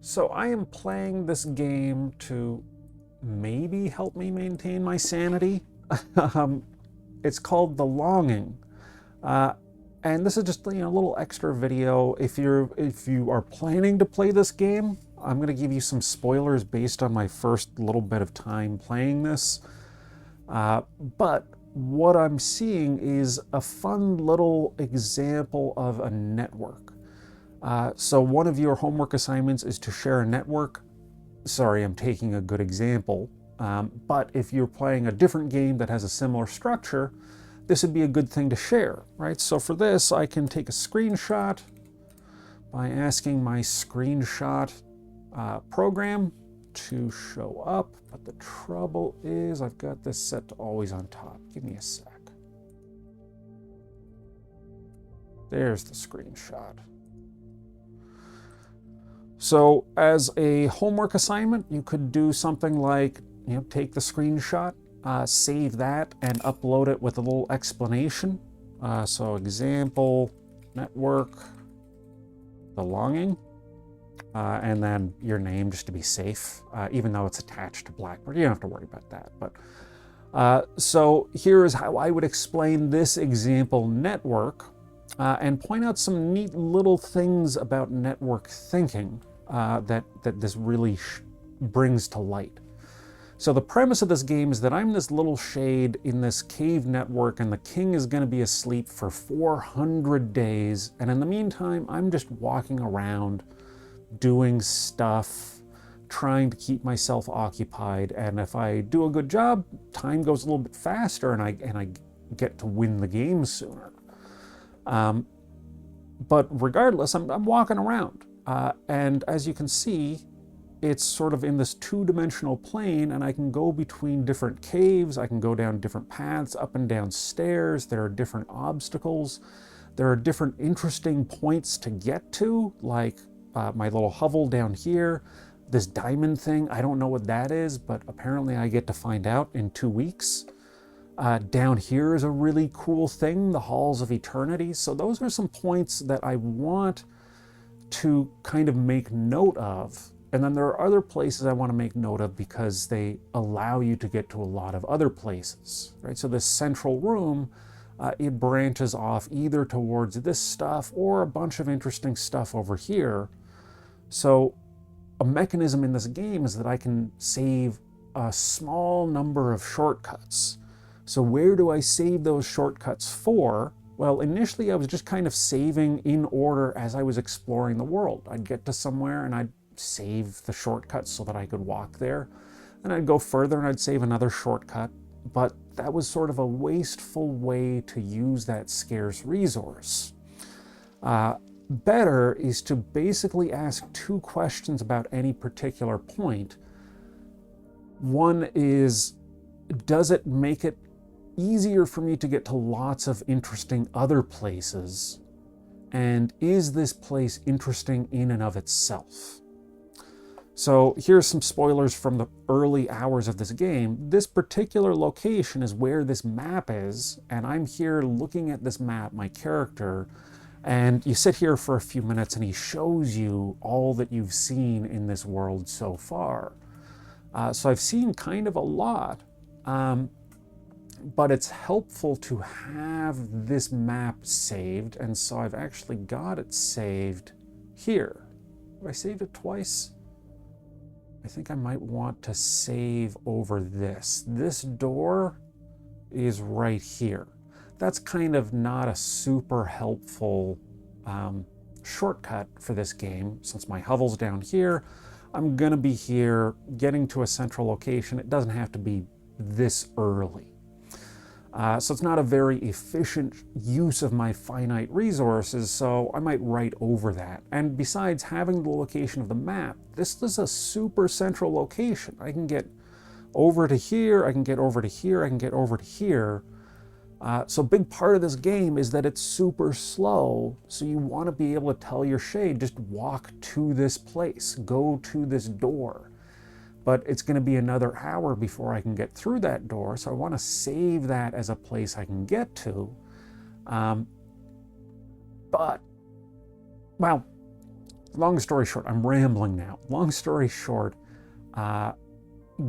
So I am playing this game to maybe help me maintain my sanity. um, it's called The Longing. Uh, and this is just a little extra video. If you are planning to play this game, I'm going to give you some spoilers based on my first little bit of time playing this. But what I'm seeing is a fun little example of a network. So one of your homework assignments is to share a network. Sorry, I'm taking a good example. But if you're playing a different game that has a similar structure, this would be a good thing to share, right? So for this, I can take a screenshot by asking my screenshot program to show up. But the trouble is I've got this set to always on top. Give me a sec. There's the screenshot. So as a homework assignment, you could do something like, take the screenshot, save that, and upload it with a little explanation. So example, network, The Longing, and then your name just to be safe, even though it's attached to Blackboard. You don't have to worry about that. But so here is how I would explain this example network and point out some neat little things about network thinking that this really brings to light. So the premise of this game is that I'm this little shade in this cave network, and the king is going to be asleep for 400 days. And in the meantime, I'm just walking around, doing stuff, trying to keep myself occupied. And if I do a good job, time goes a little bit faster, and I get to win the game sooner. But regardless, I'm walking around. And as you can see, it's sort of in this two-dimensional plane, and I can go between different caves. I can go down different paths, up and down stairs. There are different obstacles. There are different interesting points to get to, like my little hovel down here. This diamond thing, I don't know what that is, but apparently I get to find out in 2 weeks. Down here is a really cool thing, the Halls of Eternity. So those are some points that I want to kind of make note of. And then there are other places I want to make note of because they allow you to get to a lot of other places, right? So this central room, it branches off either towards this stuff or a bunch of interesting stuff over here. So a mechanism in this game is that I can save a small number of shortcuts. So where do I save those shortcuts for? Well, initially I was just kind of saving in order as I was exploring the world. I'd get to somewhere and I'd save the shortcuts so that I could walk there. And I'd go further and I'd save another shortcut. But that was sort of a wasteful way to use that scarce resource. Better is to basically ask 2 questions about any particular point. One is, does it make it easier for me to get to lots of interesting other places? And is this place interesting in and of itself? So here's some spoilers from the early hours of this game. This particular location is where this map is, and I'm here looking at this map, my character, and you sit here for a few minutes and he shows you all that you've seen in this world so far. So I've seen kind of a lot. But it's helpful to have this map saved, and so I've actually got it saved here. Have I saved it twice? I think I might want to save over this. This door is right here. That's kind of not a super helpful shortcut for this game. Since my hovel's down here, I'm gonna be here getting to a central location. It doesn't have to be this early. So it's not a very efficient use of my finite resources, so I might write over that. And besides having the location of the map, this is a super central location. I can get over to here, I can get over to here, I can get over to here. So a big part of this game is that it's super slow, so you want to be able to tell your shade, just walk to this place, go to this door. But it's going to be another hour before I can get through that door, so I want to save that as a place I can get to. But, well, long story short, I'm rambling now. Long story short,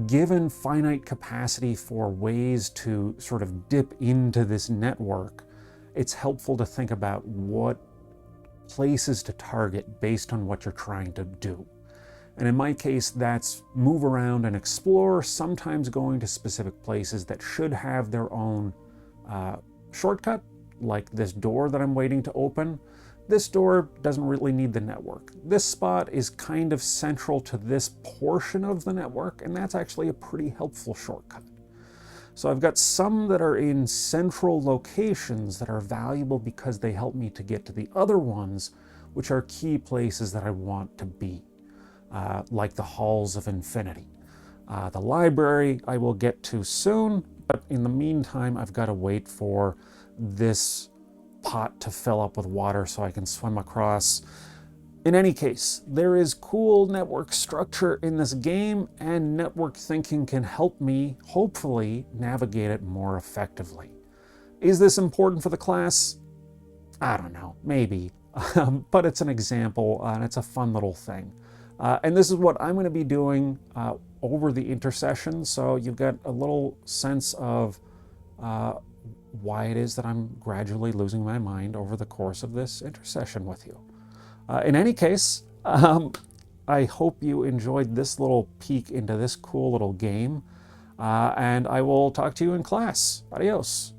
given finite capacity for ways to sort of dip into this network, it's helpful to think about what places to target based on what you're trying to do. And in my case, that's move around and explore, sometimes going to specific places that should have their own shortcut, like this door that I'm waiting to open. This door doesn't really need the network. This spot is kind of central to this portion of the network, and that's actually a pretty helpful shortcut. So I've got some that are in central locations that are valuable because they help me to get to the other ones, which are key places that I want to be, like the Halls of Infinity. The library I will get to soon, but in the meantime, I've got to wait for this pot to fill up with water so I can swim across. In any case, there is cool network structure in this game, and network thinking can help me, hopefully, navigate it more effectively. Is this important for the class? I don't know, maybe. But it's an example, and it's a fun little thing. And this is what I'm going to be doing over the intersession, so you've got a little sense of why it is that I'm gradually losing my mind over the course of this intersession with you. In any case, I hope you enjoyed this little peek into this cool little game, and I will talk to you in class. Adios.